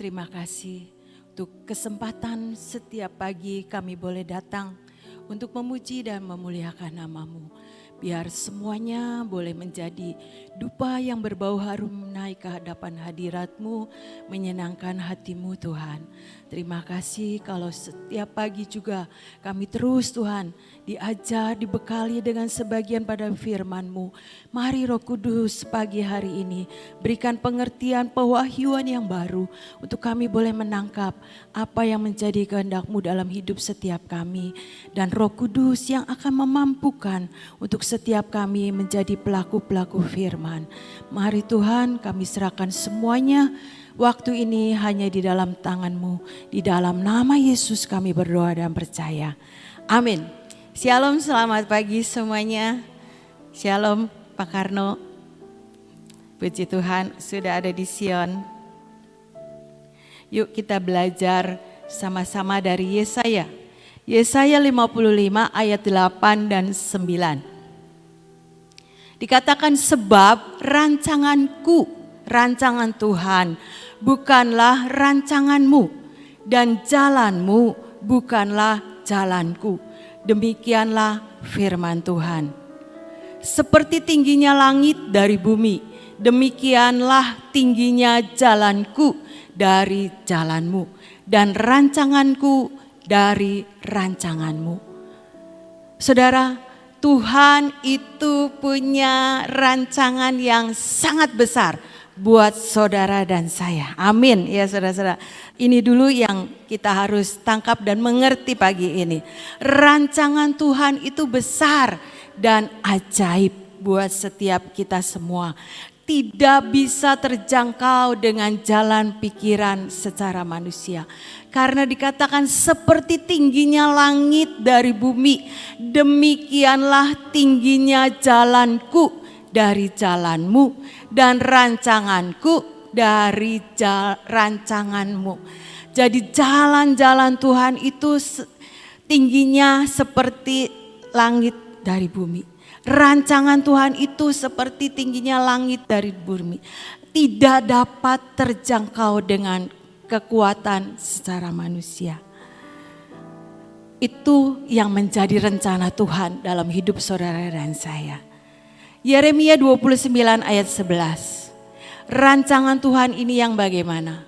terima kasih untuk kesempatan setiap pagi kami boleh datang untuk memuji dan memuliakan nama-Mu. Biar semuanya boleh menjadi dupa yang berbau harum naik ke hadapan hadirat-Mu, menyenangkan hati-Mu Tuhan. Terima kasih kalau setiap pagi juga kami terus Tuhan diajar, dibekali dengan sebagian pada firman-Mu. Mari Roh Kudus pagi hari ini berikan pengertian pewahyuan yang baru untuk kami boleh menangkap apa yang menjadi kehendak-Mu dalam hidup setiap kami. Dan Roh Kudus yang akan memampukan untuk setiap kami menjadi pelaku-pelaku firman. Mari Tuhan kami serahkan semuanya. Waktu ini hanya di dalam tangan-Mu. Di dalam nama Yesus kami berdoa dan percaya. Amin. Shalom, selamat pagi semuanya. Shalom Pak Karno. Puji Tuhan sudah ada di Sion. Yuk kita belajar sama-sama dari Yesaya. Yesaya 55 ayat 8 dan 9. Dikatakan sebab rancanganku, rancangan Tuhan bukanlah rancanganmu dan jalanmu bukanlah jalanku. Demikianlah firman Tuhan. Seperti tingginya langit dari bumi, demikianlah tingginya jalanku dari jalanmu dan rancanganku dari rancanganmu. Saudara, Tuhan itu punya rancangan yang sangat besar buat saudara dan saya. Amin ya saudara-saudara. Ini dulu yang kita harus tangkap dan mengerti pagi ini. Rancangan Tuhan itu besar dan ajaib buat setiap kita semua. Tidak bisa terjangkau dengan jalan pikiran secara manusia. Karena dikatakan seperti tingginya langit dari bumi, demikianlah tingginya jalanku dari jalanmu dan rancanganku dari rancanganmu. Jadi jalan-jalan Tuhan itu tingginya seperti langit dari bumi. Rancangan Tuhan itu seperti tingginya langit dari bumi. Tidak dapat terjangkau dengan kekuatan secara manusia. Itu yang menjadi rencana Tuhan dalam hidup saudara dan saya. Yeremia 29 ayat 11. Rancangan Tuhan ini yang bagaimana?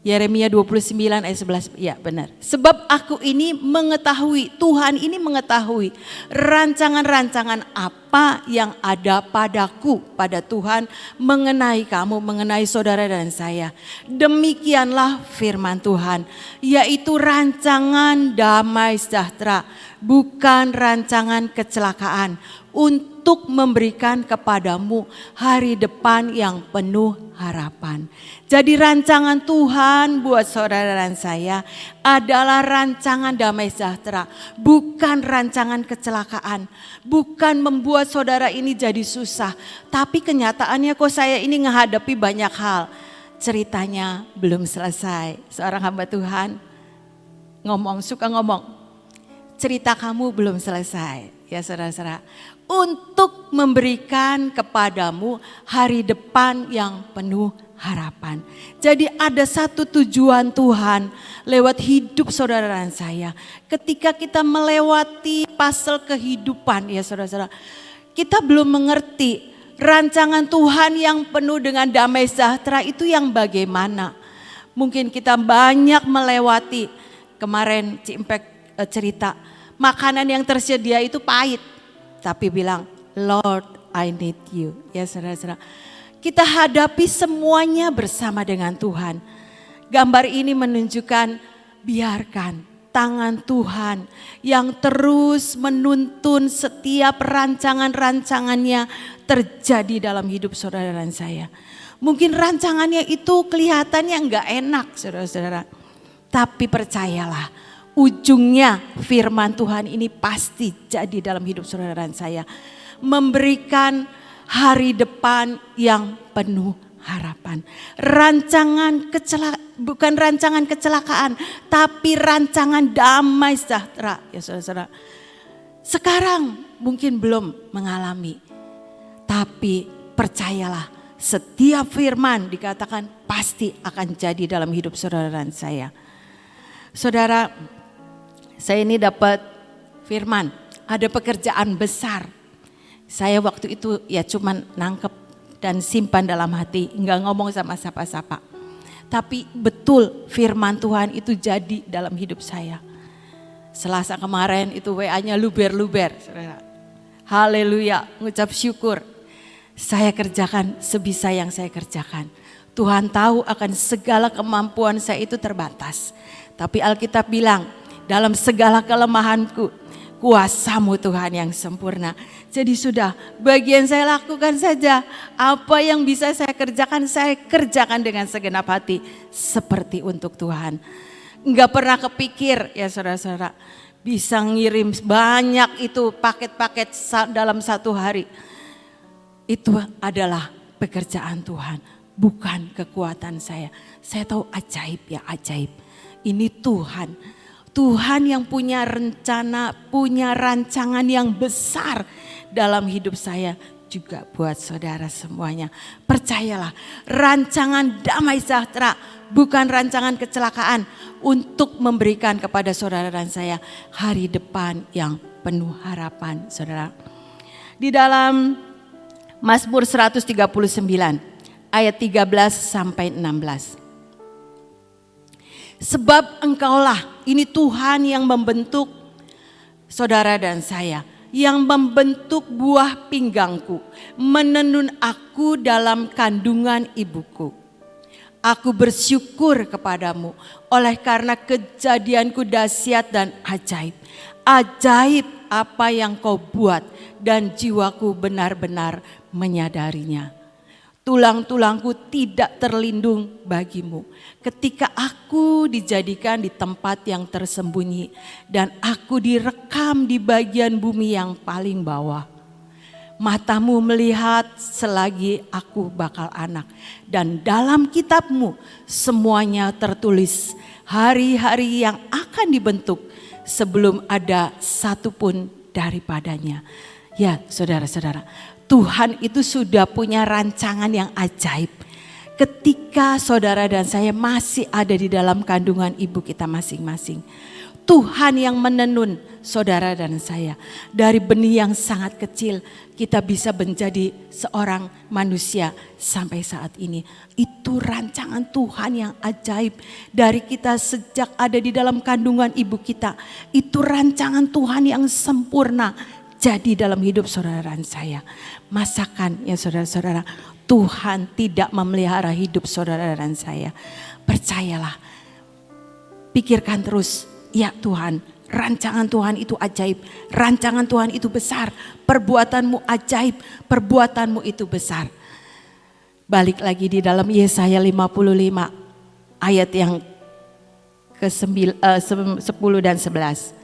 Yeremia 29 ayat 11, ya benar. Sebab aku ini mengetahui, Tuhan ini mengetahui rancangan-rancangan apa yang ada padaku, pada Tuhan mengenai kamu, mengenai saudara dan saya. Demikianlah firman Tuhan, yaitu rancangan damai sejahtera, bukan rancangan kecelakaan, untuk memberikan kepadamu hari depan yang penuh harapan. Jadi rancangan Tuhan buat saudara dan saya adalah rancangan damai sejahtera, bukan rancangan kecelakaan, bukan membuat saudara ini jadi susah. Tapi kenyataannya kok saya ini menghadapi banyak hal. Ceritanya belum selesai. Seorang hamba Tuhan suka ngomong, cerita kamu belum selesai. Ya saudara-saudara, untuk memberikan kepadamu hari depan yang penuh harapan. Jadi ada satu tujuan Tuhan lewat hidup saudara dan saya. Ketika kita melewati fase kehidupan ya saudara-saudara, kita belum mengerti rancangan Tuhan yang penuh dengan damai sejahtera itu yang bagaimana. Mungkin kita banyak melewati, kemarin Cimpek cerita, makanan yang tersedia itu pahit. Tapi bilang, Lord I need you. Ya saudara-saudara, kita hadapi semuanya bersama dengan Tuhan. Gambar ini menunjukkan biarkan tangan Tuhan yang terus menuntun setiap rancangan-rancangannya terjadi dalam hidup saudara dan saya. Mungkin rancangannya itu kelihatannya enggak enak saudara-saudara. Tapi percayalah, ujungnya firman Tuhan ini pasti jadi dalam hidup saudara dan saya. Memberikan hari depan yang penuh harapan. Bukan rancangan kecelakaan, tapi rancangan damai sejahtera. Ya saudara-saudara, sekarang mungkin belum mengalami, tapi percayalah setiap firman dikatakan pasti akan jadi dalam hidup saudara dan saya. Saudara, saya ini dapat firman, ada pekerjaan besar. Saya waktu itu ya cuman nangkep dan simpan dalam hati, enggak ngomong sama siapa-siapa. Tapi betul firman Tuhan itu jadi dalam hidup saya. Selasa kemarin itu WA-nya luber-luber, saudara. Haleluya, ngucap syukur. Saya kerjakan sebisa yang saya kerjakan. Tuhan tahu akan segala kemampuan saya itu terbatas. Tapi Alkitab bilang, dalam segala kelemahanku, kuasa-Mu Tuhan yang sempurna. Jadi sudah, bagian saya lakukan saja. Apa yang bisa saya kerjakan dengan segenap hati. Seperti untuk Tuhan. Enggak pernah kepikir ya saudara-saudara, bisa ngirim banyak itu paket-paket dalam satu hari. Itu adalah pekerjaan Tuhan, bukan kekuatan saya. Saya tahu ajaib ya, ajaib. Ini Tuhan. Tuhan yang punya rencana, punya rancangan yang besar dalam hidup saya, juga buat saudara semuanya. Percayalah, rancangan damai sejahtera bukan rancangan kecelakaan, untuk memberikan kepada saudara dan saya hari depan yang penuh harapan, saudara. Di dalam Mazmur 139 ayat 13 sampai 16. Sebab engkaulah, ini Tuhan yang membentuk saudara dan saya, yang membentuk buah pinggangku, menenun aku dalam kandungan ibuku. Aku bersyukur kepadamu oleh karena kejadianku dahsyat dan ajaib. Ajaib apa yang kau buat dan jiwaku benar-benar menyadarinya. Tulang-tulangku tidak terlindung bagimu. Ketika aku dijadikan di tempat yang tersembunyi dan aku direkam di bagian bumi yang paling bawah. Matamu melihat selagi aku bakal anak, dan dalam kitabmu semuanya tertulis hari-hari yang akan dibentuk sebelum ada satupun daripadanya. Ya saudara-saudara, Tuhan itu sudah punya rancangan yang ajaib. Ketika saudara dan saya masih ada di dalam kandungan ibu kita masing-masing. Tuhan yang menenun saudara dan saya. Dari benih yang sangat kecil kita bisa menjadi seorang manusia sampai saat ini. Itu rancangan Tuhan yang ajaib. Dari kita sejak ada di dalam kandungan ibu kita. Itu rancangan Tuhan yang sempurna jadi dalam hidup saudara dan saya. Masakan ya saudara-saudara, Tuhan tidak memelihara hidup saudara dan saya. Percayalah, pikirkan terus. Ya Tuhan, rancangan Tuhan itu ajaib, rancangan Tuhan itu besar, perbuatanmu ajaib, perbuatanmu itu besar. Balik lagi di dalam Yesaya 55 ayat yang ke-10 dan 11.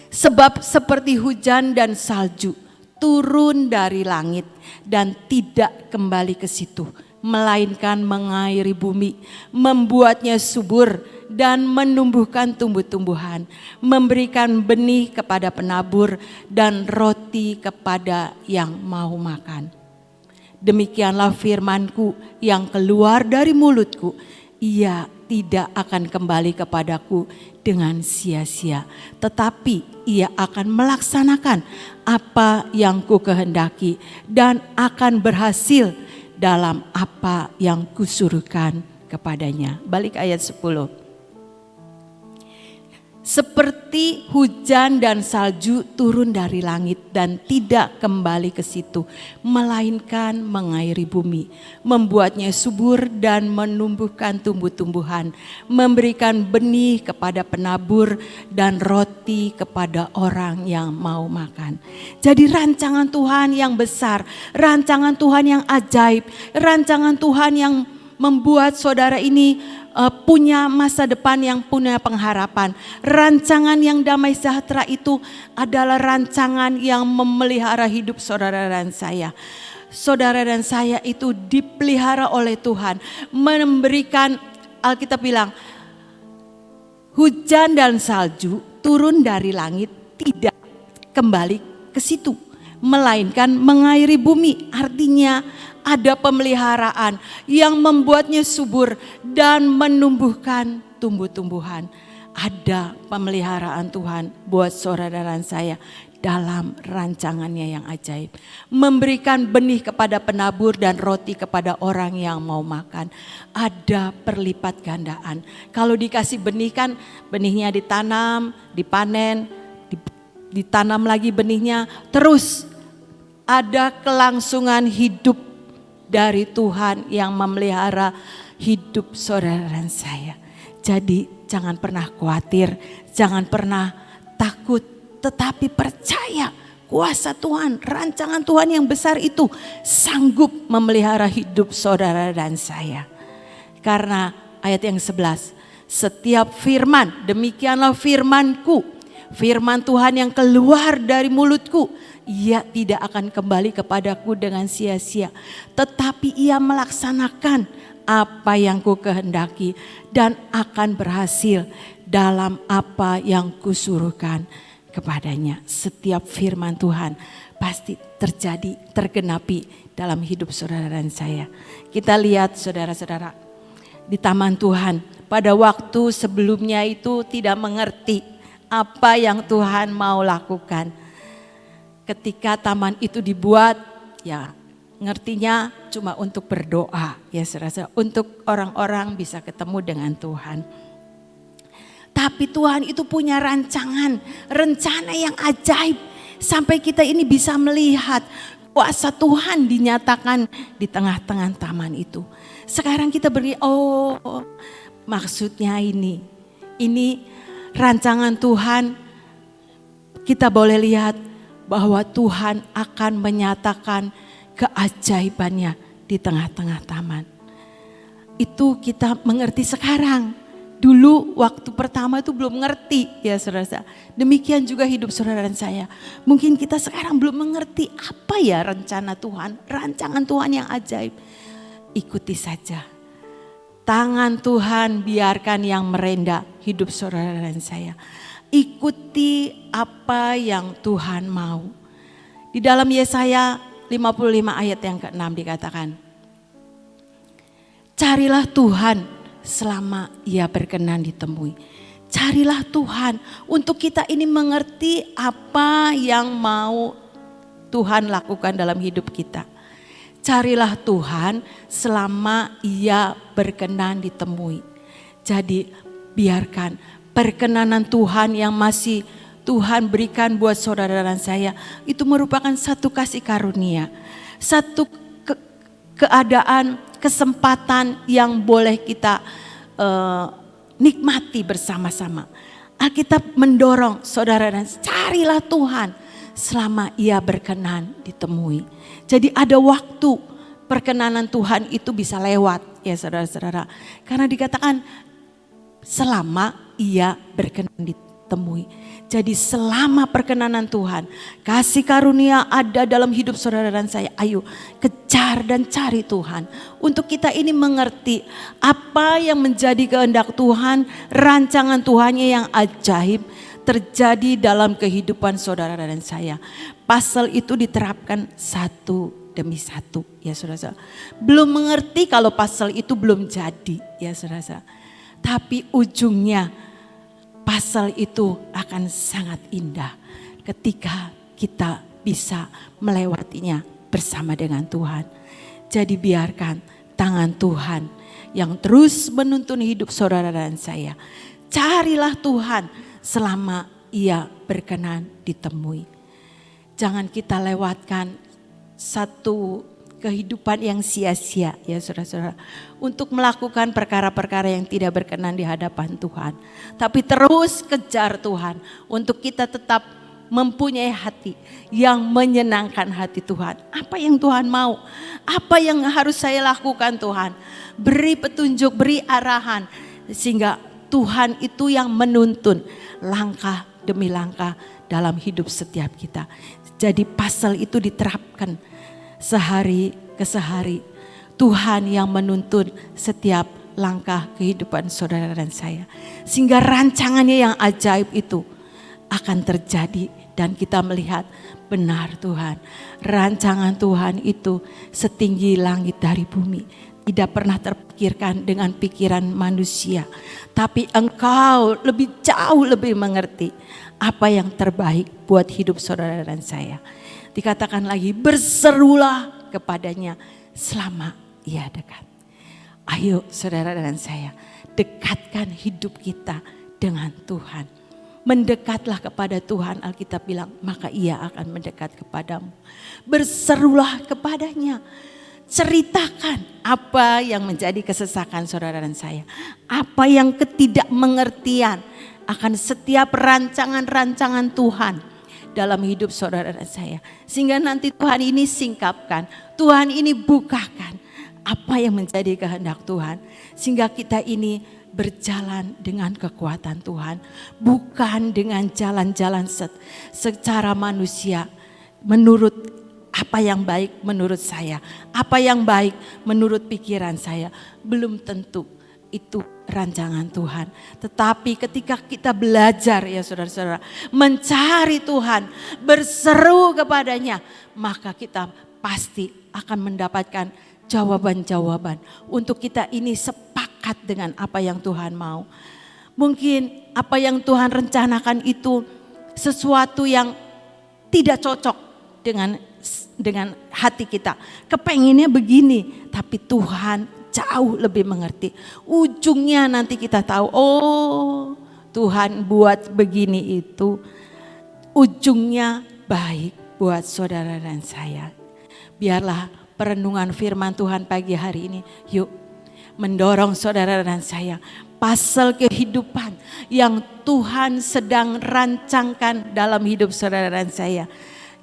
Sebab seperti hujan dan salju turun dari langit dan tidak kembali ke situ, melainkan mengairi bumi, membuatnya subur dan menumbuhkan tumbuh-tumbuhan, memberikan benih kepada penabur dan roti kepada yang mau makan. Demikianlah firmanku yang keluar dari mulutku, ia tidak akan kembali kepadaku dengan sia-sia, tetapi ia akan melaksanakan apa yang ku kehendaki dan akan berhasil dalam apa yang kusuruhkan kepadanya. Balik ayat 10. Seperti hujan dan salju turun dari langit dan tidak kembali ke situ, melainkan mengairi bumi, membuatnya subur dan menumbuhkan tumbuh-tumbuhan, memberikan benih kepada penabur dan roti kepada orang yang mau makan. Jadi rancangan Tuhan yang besar, rancangan Tuhan yang ajaib, rancangan Tuhan yang membuat saudara ini punya masa depan yang punya pengharapan. Rancangan yang damai sejahtera itu adalah rancangan yang memelihara hidup saudara dan saya. Saudara dan saya itu dipelihara oleh Tuhan. Memberikan, Alkitab bilang, hujan dan salju turun dari langit tidak kembali ke situ. melainkan mengairi bumi. Artinya ada pemeliharaan yang membuatnya subur dan menumbuhkan tumbuh-tumbuhan. Ada pemeliharaan Tuhan buat saudara dan saya dalam rancangannya yang ajaib. Memberikan benih kepada penabur dan roti kepada orang yang mau makan. Ada perlipat gandaan. Kalau dikasih benih kan benihnya ditanam, dipanen, ditanam lagi benihnya. Terus ada kelangsungan hidup dari Tuhan yang memelihara hidup saudara dan saya. Jadi jangan pernah khawatir, jangan pernah takut, tetapi percaya kuasa Tuhan, rancangan Tuhan yang besar itu sanggup memelihara hidup saudara dan saya. Karena ayat yang 11, setiap firman, demikianlah firmanku, firman Tuhan yang keluar dari mulutku, ia tidak akan kembali kepadaku dengan sia-sia, tetapi ia melaksanakan apa yang ku kehendaki dan akan berhasil dalam apa yang kusuruhkan kepadanya. Setiap firman Tuhan pasti terjadi, tergenapi dalam hidup saudara dan saya. Kita lihat saudara-saudara di taman Tuhan, pada waktu sebelumnya itu tidak mengerti apa yang Tuhan mau lakukan. Ketika taman itu dibuat, ya ngertinya cuma untuk berdoa, ya saudara, untuk orang-orang bisa ketemu dengan Tuhan. Tapi Tuhan itu punya rancangan, rencana yang ajaib. Sampai kita ini bisa melihat kuasa Tuhan dinyatakan di tengah-tengah taman itu. Sekarang kita beri, oh maksudnya ini rancangan Tuhan. Kita boleh lihat bahwa Tuhan akan menyatakan keajaibannya di tengah-tengah taman. Itu kita mengerti sekarang. Dulu waktu pertama itu belum mengerti, ya saudara. Demikian juga hidup saudara dan saya. Mungkin kita sekarang belum mengerti apa ya rencana Tuhan, rancangan Tuhan yang ajaib. Ikuti saja. Tangan Tuhan biarkan yang merendah hidup saudara dan saya. Ikuti apa yang Tuhan mau. Di dalam Yesaya 55 ayat yang ke-6 dikatakan, carilah Tuhan selama ia berkenan ditemui. Carilah Tuhan untuk kita ini mengerti apa yang mau Tuhan lakukan dalam hidup kita. Carilah Tuhan selama ia berkenan ditemui. Jadi biarkan perkenanan Tuhan yang masih Tuhan berikan buat saudara dan saya itu merupakan satu kasih karunia, satu keadaan, kesempatan yang boleh kita nikmati bersama-sama. Alkitab mendorong saudara dan carilah Tuhan selama ia berkenan ditemui. Jadi ada waktu perkenanan Tuhan itu bisa lewat, ya saudara-saudara. Karena dikatakan selama ia berkenan ditemui. Jadi selama perkenanan Tuhan, kasih karunia ada dalam hidup saudara dan saya. Ayo kejar dan cari Tuhan. Untuk kita ini mengerti apa yang menjadi kehendak Tuhan, rancangan Tuhannya yang ajaib terjadi dalam kehidupan saudara dan saya. Pasal itu diterapkan satu demi satu, ya saudara. Belum mengerti kalau pasal itu belum jadi, ya saudara. Tapi ujungnya pasal itu akan sangat indah ketika kita bisa melewatinya bersama dengan Tuhan. Jadi biarkan tangan Tuhan yang terus menuntun hidup saudara dan saya. Carilah Tuhan selama ia berkenan ditemui. Jangan kita lewatkan satu kehidupan yang sia-sia, ya saudara-saudara, untuk melakukan perkara-perkara yang tidak berkenan di hadapan Tuhan. Tapi terus kejar Tuhan untuk kita tetap mempunyai hati yang menyenangkan hati Tuhan. Apa yang Tuhan mau? Apa yang harus saya lakukan Tuhan? Beri petunjuk, beri arahan sehingga Tuhan itu yang menuntun langkah demi langkah dalam hidup setiap kita. Jadi pasal itu diterapkan sehari ke sehari. Tuhan yang menuntun setiap langkah kehidupan saudara dan saya. Sehingga rancangannya yang ajaib itu akan terjadi Dan kita melihat benar Tuhan, rancangan Tuhan itu setinggi langit dari bumi. Tidak pernah terpikirkan dengan pikiran manusia. Tapi Engkau jauh lebih mengerti apa yang terbaik buat hidup saudara dan saya. Dikatakan lagi, berserulah kepadanya selama ia dekat. Ayo saudara dan saya, dekatkan hidup kita dengan Tuhan. Mendekatlah kepada Tuhan, Alkitab bilang, maka ia akan mendekat kepadamu. Berserulah kepadanya. Ceritakan apa yang menjadi kesesakan saudara dan saya. Apa yang ketidakmengertian akan setiap rancangan-rancangan Tuhan dalam hidup saudara dan saya. Sehingga nanti Tuhan ini singkapkan, Tuhan ini bukakan apa yang menjadi kehendak Tuhan. Sehingga kita ini berjalan dengan kekuatan Tuhan, bukan dengan jalan-jalan secara manusia, menurut apa yang baik menurut saya, apa yang baik menurut pikiran saya. Belum tentu itu rancangan Tuhan. Tetapi ketika kita belajar ya saudara-saudara, mencari Tuhan, berseru kepadanya, maka kita pasti akan mendapatkan jawaban-jawaban untuk kita ini sepakat dengan apa yang Tuhan mau. Mungkin apa yang Tuhan rencanakan itu sesuatu yang tidak cocok dengan hati kita. Kepenginnya begini, tapi Tuhan jauh lebih mengerti. Ujungnya nanti kita tahu, oh Tuhan buat begini itu ujungnya baik buat saudara dan saya. Biarlah perenungan firman Tuhan pagi hari ini, yuk mendorong saudara dan saya, pasal kehidupan yang Tuhan sedang rancangkan dalam hidup saudara dan saya,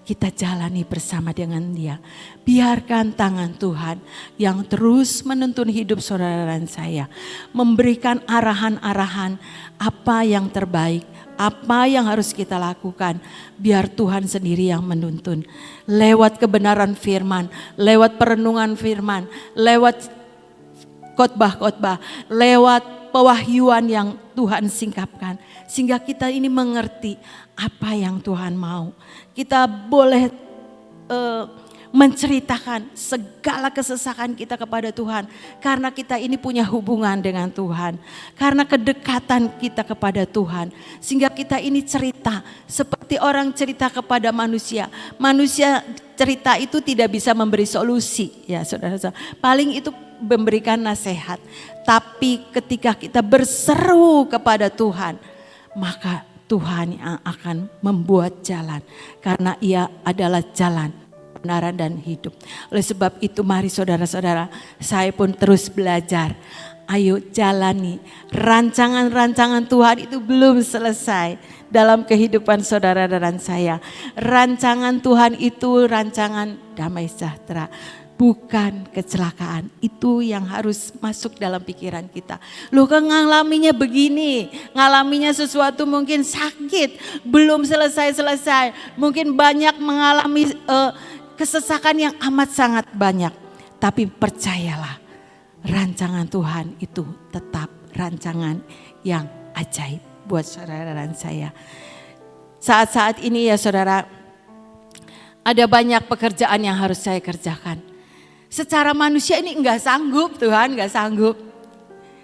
kita jalani bersama dengan Dia. Biarkan tangan Tuhan yang terus menuntun hidup saudara dan saya, memberikan arahan-arahan apa yang terbaik, apa yang harus kita lakukan. Biar Tuhan sendiri yang menuntun. Lewat kebenaran firman, lewat perenungan firman, lewat khotbah-khotbah, lewat pewahyuan yang Tuhan singkapkan. Sehingga kita ini mengerti apa yang Tuhan mau. Kita boleh menceritakan segala kesesakan kita kepada Tuhan. Karena kita ini punya hubungan dengan Tuhan. Karena kedekatan kita kepada Tuhan. Sehingga kita ini cerita seperti orang cerita kepada manusia. Manusia cerita itu tidak bisa memberi solusi. Ya saudara-saudara. Paling itu memberikan nasihat. Tapi ketika kita berseru kepada Tuhan, maka Tuhan yang akan membuat jalan. Karena Ia adalah jalan, kebenaran dan hidup. Oleh sebab itu mari saudara-saudara, saya pun terus belajar. Ayo jalani rancangan-rancangan Tuhan itu belum selesai dalam kehidupan saudara dan saya. Rancangan Tuhan itu rancangan damai sejahtera, bukan kecelakaan. Itu yang harus masuk dalam pikiran kita. Loh kan ngalaminya begini, ngalaminya sesuatu mungkin sakit, belum selesai-selesai. Mungkin banyak mengalami kesesakan yang amat sangat banyak. Tapi percayalah, rancangan Tuhan itu tetap rancangan yang ajaib buat saudara dan saya. Saat-saat ini ya saudara, ada banyak pekerjaan yang harus saya kerjakan. Secara manusia ini enggak sanggup, Tuhan enggak sanggup.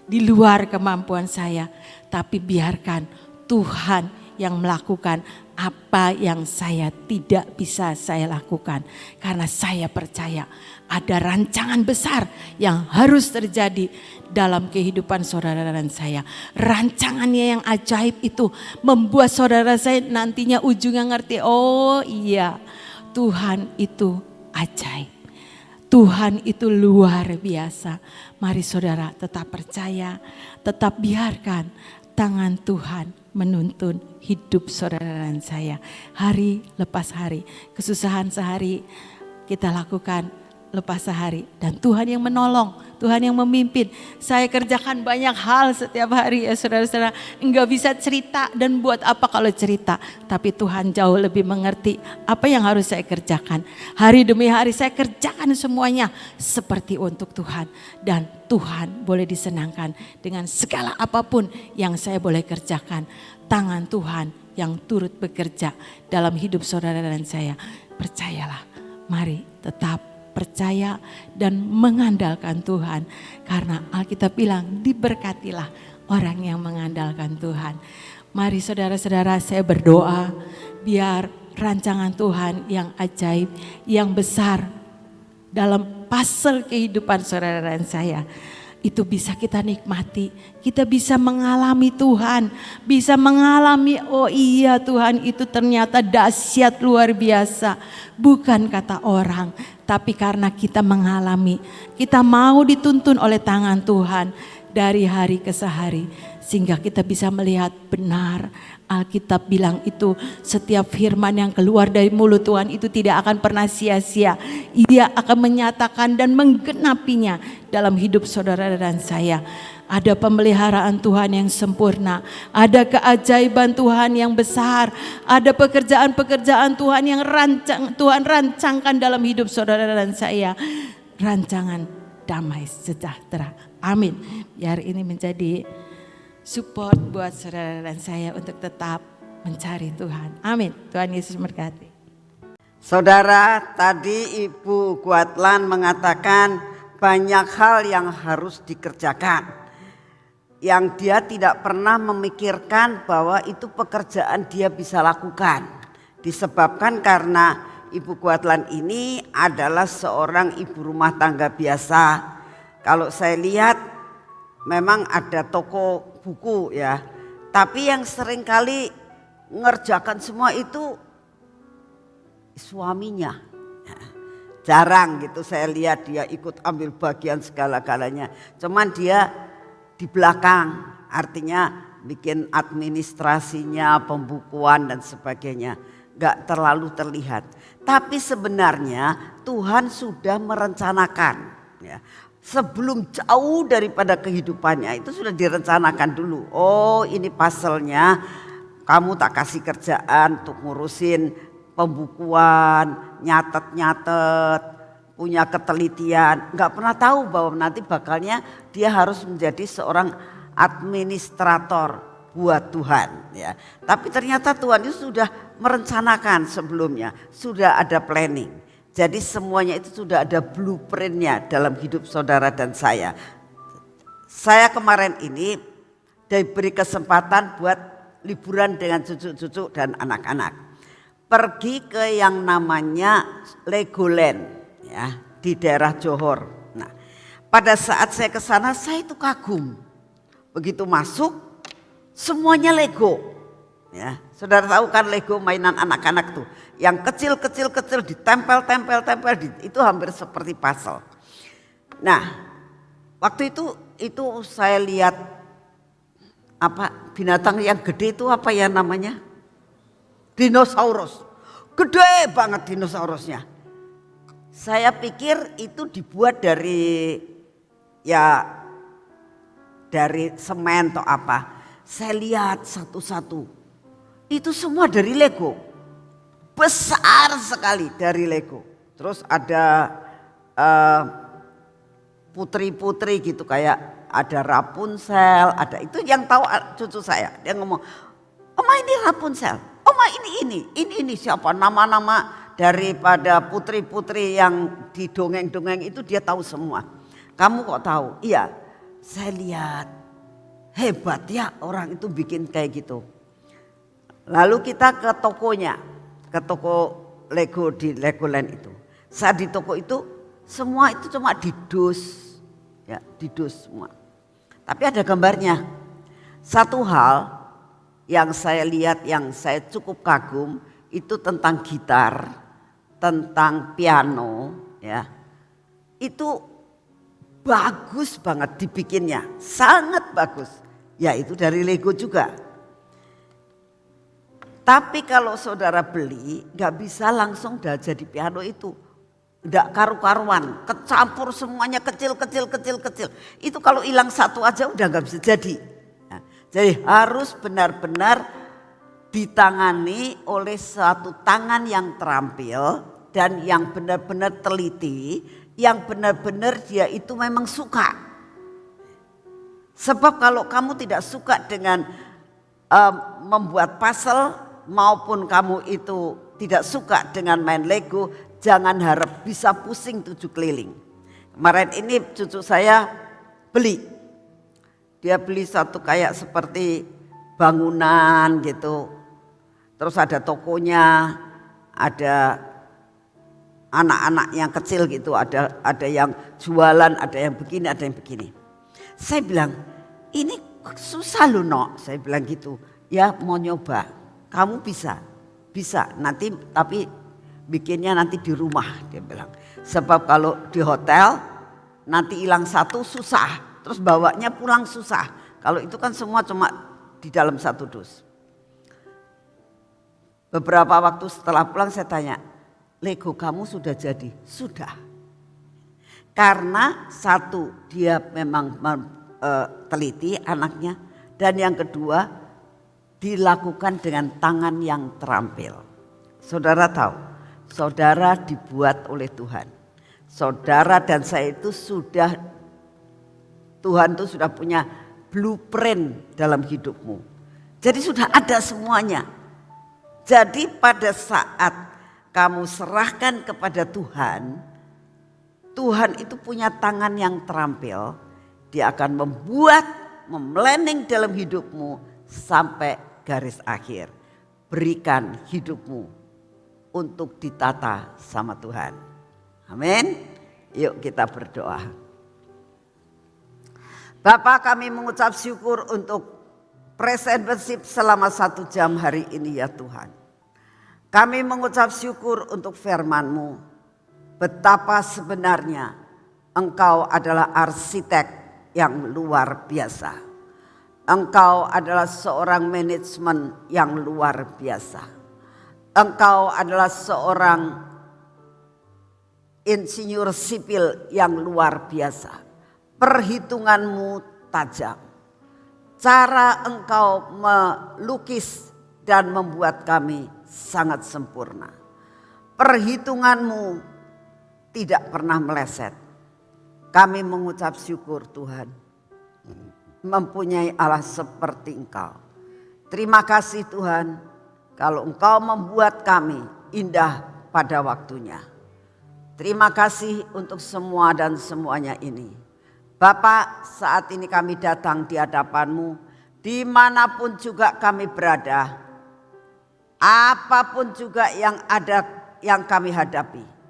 Di luar kemampuan saya. Tapi biarkan Tuhan yang melakukan apa yang saya tidak bisa saya lakukan. Karena saya percaya ada rancangan besar yang harus terjadi dalam kehidupan saudara dan saya. Rancangannya yang ajaib itu membuat saudara saya nantinya ujungnya ngerti, oh iya Tuhan itu ajaib. Tuhan itu luar biasa. Mari saudara tetap percaya, tetap biarkan tangan Tuhan menuntun hidup saudara dan saya. Hari lepas hari, kesusahan sehari kita lakukan, lepas sehari. Dan Tuhan yang menolong, Tuhan yang memimpin. Saya kerjakan banyak hal setiap hari ya saudara-saudara. Enggak bisa cerita dan buat apa kalau cerita. Tapi Tuhan jauh lebih mengerti apa yang harus saya kerjakan. Hari demi hari saya kerjakan semuanya seperti untuk Tuhan. Dan Tuhan boleh disenangkan dengan segala apapun yang saya boleh kerjakan. Tangan Tuhan yang turut bekerja dalam hidup saudara dan saya. Percayalah, mari tetap percaya dan mengandalkan Tuhan. Karena Alkitab bilang diberkatilah orang yang mengandalkan Tuhan. Mari saudara-saudara, saya berdoa biar rancangan Tuhan yang ajaib, yang besar dalam puzzle kehidupan saudara dan saya itu bisa kita nikmati, kita bisa mengalami Tuhan, bisa mengalami oh iya Tuhan itu ternyata dahsyat luar biasa, bukan kata orang, tapi karena kita mengalami, kita mau dituntun oleh tangan Tuhan dari hari ke hari, sehingga kita bisa melihat benar. Alkitab bilang itu setiap firman yang keluar dari mulut Tuhan itu tidak akan pernah sia-sia. Dia akan menyatakan dan menggenapinya dalam hidup saudara dan saya. Ada pemeliharaan Tuhan yang sempurna, ada keajaiban Tuhan yang besar, ada pekerjaan-pekerjaan Tuhan yang Tuhan rancangkan dalam hidup saudara dan saya. Rancangan damai sejahtera. Amin. Biar ini menjadi support buat saudara dan saya untuk tetap mencari Tuhan. Amin. Tuhan Yesus memberkati. Saudara, tadi Ibu Kuatlan mengatakan banyak hal yang harus dikerjakan. Yang dia tidak pernah memikirkan bahwa itu pekerjaan dia bisa lakukan. Disebabkan karena Ibu Kuatlan ini adalah seorang ibu rumah tangga biasa. Kalau saya lihat memang ada toko buku ya, tapi yang sering kali ngerjakan semua itu suaminya. Jarang gitu saya lihat dia ikut ambil bagian segala-galanya. Cuman dia di belakang, artinya bikin administrasinya, pembukuan dan sebagainya. Gak terlalu terlihat. Tapi sebenarnya Tuhan sudah merencanakan ya. Sebelum jauh daripada kehidupannya itu sudah direncanakan dulu. Oh ini puzzle-nya, kamu tak kasih kerjaan untuk ngurusin pembukuan, nyatet-nyatet, punya ketelitian. Gak pernah tahu bahwa nanti bakalnya dia harus menjadi seorang administrator buat Tuhan. Ya. Tapi ternyata Tuhan itu sudah merencanakan sebelumnya, sudah ada planning. Jadi semuanya itu sudah ada blueprintnya dalam hidup saudara dan saya. Saya kemarin ini diberi kesempatan buat liburan dengan cucu-cucu dan anak-anak. Pergi ke yang namanya Legoland ya, di daerah Johor. Nah, pada saat saya ke sana saya itu kagum. Begitu masuk semuanya Lego. Ya, saudara tahu kan Lego mainan anak-anak tuh, yang kecil-kecil ditempel itu hampir seperti puzzle. Nah, waktu itu saya lihat apa binatang yang gede itu apa ya namanya? Dinosaurus. Gede banget dinosaurusnya. Saya pikir itu dibuat dari semen atau apa. Saya lihat satu-satu. Itu semua dari Lego. Besar sekali dari Lego. Terus ada putri-putri gitu kayak ada Rapunzel, ada itu yang tahu cucu saya. Dia ngomong, "Oma ini Rapunzel. Oma ini siapa nama-nama daripada putri-putri yang di dongeng-dongeng itu dia tahu semua." "Kamu kok tahu?" "Iya, saya lihat. Hebat ya orang itu bikin kayak gitu." Lalu kita ke tokonya, ke toko Lego di Legoland itu. Saat di toko itu semua itu cuma didus, ya didus semua. Tapi ada gambarnya. Satu hal yang saya lihat yang saya cukup kagum itu tentang gitar, tentang piano, ya itu bagus banget dibikinnya, sangat bagus. Ya itu dari Lego juga. Tapi kalau saudara beli gak bisa langsung udah jadi piano itu. Enggak karu-karuan, kecampur semuanya kecil. Itu kalau hilang satu aja udah nggak bisa jadi. Nah, jadi harus benar-benar ditangani oleh satu tangan yang terampil dan yang benar-benar teliti, yang benar-benar dia itu memang suka. Sebab kalau kamu tidak suka dengan membuat puzzle maupun kamu itu tidak suka dengan main Lego, jangan harap bisa pusing 7 keliling. Kemarin ini cucu saya beli. Dia beli satu kayak seperti bangunan gitu. Terus ada tokonya, ada anak-anak yang kecil gitu, ada yang jualan, ada yang begini, ada yang begini. Saya bilang, ini susah loh Nok, saya bilang gitu. Ya mau nyoba, kamu bisa nanti tapi bikinnya nanti di rumah, dia bilang. Sebab kalau di hotel nanti hilang satu susah, terus bawanya pulang susah. Kalau itu kan semua cuma di dalam satu dus. Beberapa waktu setelah pulang saya tanya, Lego kamu sudah jadi? Sudah. Karena satu dia memang teliti anaknya, dan yang kedua dilakukan dengan tangan yang terampil. Saudara tahu, saudara dibuat oleh Tuhan. Saudara dan saya itu Tuhan itu sudah punya blueprint dalam hidupmu. Jadi sudah ada semuanya. Jadi pada saat kamu serahkan kepada Tuhan, Tuhan itu punya tangan yang terampil. Dia akan memlanning dalam hidupmu sampai garis akhir. Berikan hidupmu untuk ditata sama Tuhan. Amin. Yuk kita berdoa. Bapa, kami mengucap syukur untuk present worship selama 1 jam hari ini ya Tuhan. Kami mengucap syukur untuk firman-Mu. Betapa sebenarnya Engkau adalah arsitek yang luar biasa. Engkau adalah seorang manajemen yang luar biasa. Engkau adalah seorang insinyur sipil yang luar biasa. Perhitunganmu tajam. Cara engkau melukis dan membuat kami sangat sempurna. Perhitunganmu tidak pernah meleset. Kami mengucap syukur Tuhan, mempunyai Allah seperti Engkau. Terima kasih Tuhan, kalau Engkau membuat kami indah pada waktunya. Terima kasih untuk semua dan semuanya ini. Bapak, saat ini kami datang di hadapan-Mu, dimanapun juga kami berada, apapun juga yang ada yang kami hadapi.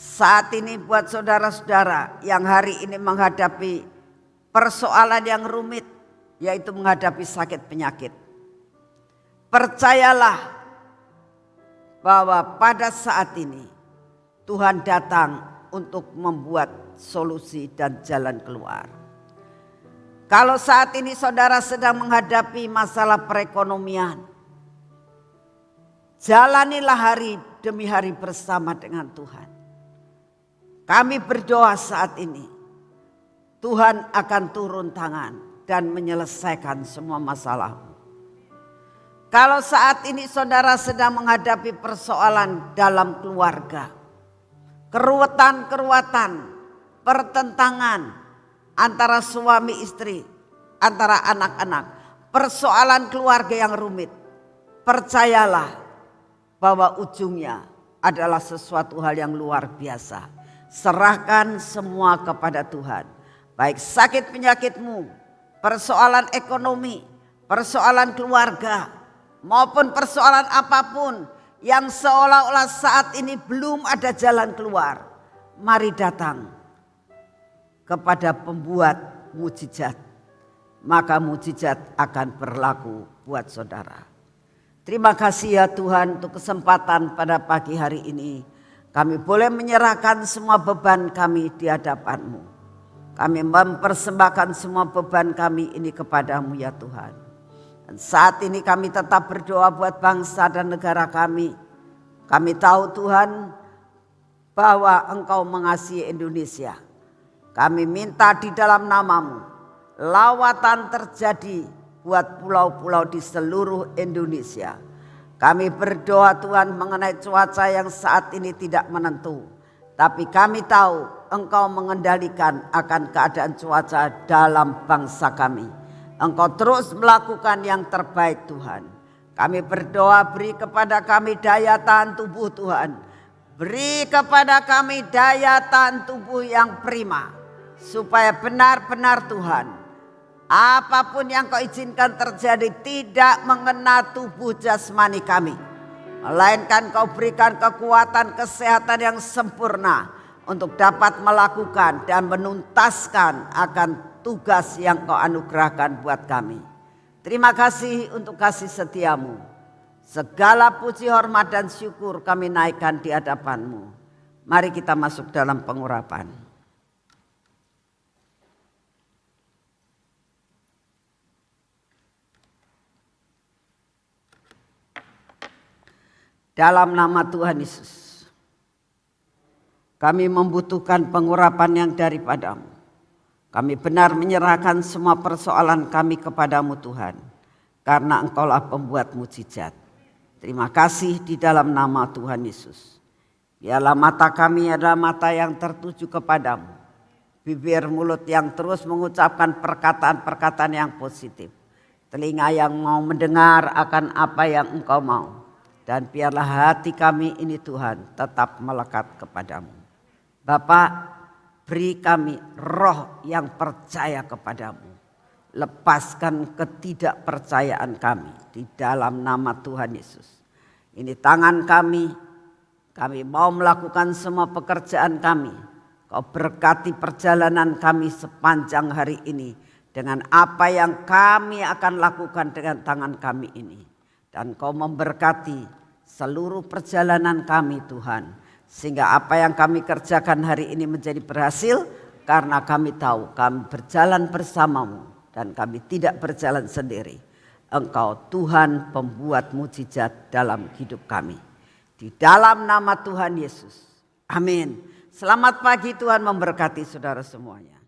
Saat ini buat saudara-saudara yang hari ini menghadapi persoalan yang rumit, yaitu menghadapi sakit penyakit. Percayalah bahwa pada saat ini Tuhan datang untuk membuat solusi dan jalan keluar. Kalau saat ini saudara sedang menghadapi masalah perekonomian, jalanilah hari demi hari bersama dengan Tuhan. Kami berdoa saat ini, Tuhan akan turun tangan dan menyelesaikan semua masalah. Kalau saat ini saudara sedang menghadapi persoalan dalam keluarga, keruwetan, pertentangan antara suami istri, antara anak-anak, persoalan keluarga yang rumit, percayalah bahwa ujungnya adalah sesuatu hal yang luar biasa. Serahkan semua kepada Tuhan. Baik sakit penyakitmu, persoalan ekonomi, persoalan keluarga, maupun persoalan apapun yang seolah-olah saat ini belum ada jalan keluar. Mari datang kepada pembuat mujizat. Maka mujizat akan berlaku buat saudara. Terima kasih ya Tuhan untuk kesempatan pada pagi hari ini. Kami boleh menyerahkan semua beban kami di hadapan-Mu. Kami mempersembahkan semua beban kami ini kepada-Mu ya Tuhan. Dan saat ini kami tetap berdoa buat bangsa dan negara kami. Kami tahu Tuhan, bahwa Engkau mengasihi Indonesia. Kami minta di dalam nama-Mu, lawatan terjadi buat pulau-pulau di seluruh Indonesia. Kami berdoa Tuhan mengenai cuaca yang saat ini tidak menentu. Tapi kami tahu Engkau mengendalikan akan keadaan cuaca dalam bangsa kami. Engkau terus melakukan yang terbaik Tuhan. Kami berdoa beri kepada kami daya tahan tubuh Tuhan. Beri kepada kami daya tahan tubuh yang prima. Supaya benar-benar Tuhan, apapun yang Kau izinkan terjadi tidak mengena tubuh jasmani kami. Melainkan Kau berikan kekuatan kesehatan yang sempurna untuk dapat melakukan dan menuntaskan akan tugas yang Kau anugerahkan buat kami. Terima kasih untuk kasih setia-Mu. Segala puji, hormat dan syukur kami naikkan di hadapan-Mu. Mari kita masuk dalam pengurapan. Dalam nama Tuhan Yesus, kami membutuhkan pengurapan yang daripada-Mu. Kami benar menyerahkan semua persoalan kami kepada-Mu Tuhan, karena Engkaulah pembuat mukjizat. Terima kasih di dalam nama Tuhan Yesus. Biarlah mata kami adalah mata yang tertuju kepada-Mu, bibir mulut yang terus mengucapkan perkataan-perkataan yang positif, telinga yang mau mendengar akan apa yang Engkau mau. Dan biarlah hati kami ini Tuhan tetap melekat kepada-Mu. Bapa, beri kami roh yang percaya kepada-Mu. Lepaskan ketidakpercayaan kami di dalam nama Tuhan Yesus. Ini tangan kami mau melakukan semua pekerjaan kami. Kau berkati perjalanan kami sepanjang hari ini dengan apa yang kami akan lakukan dengan tangan kami ini. Dan Kau memberkati seluruh perjalanan kami Tuhan. Sehingga apa yang kami kerjakan hari ini menjadi berhasil. Karena kami tahu kami berjalan bersama-Mu. Dan kami tidak berjalan sendiri. Engkau Tuhan pembuat mukjizat dalam hidup kami. Di dalam nama Tuhan Yesus. Amin. Selamat pagi, Tuhan memberkati saudara semuanya.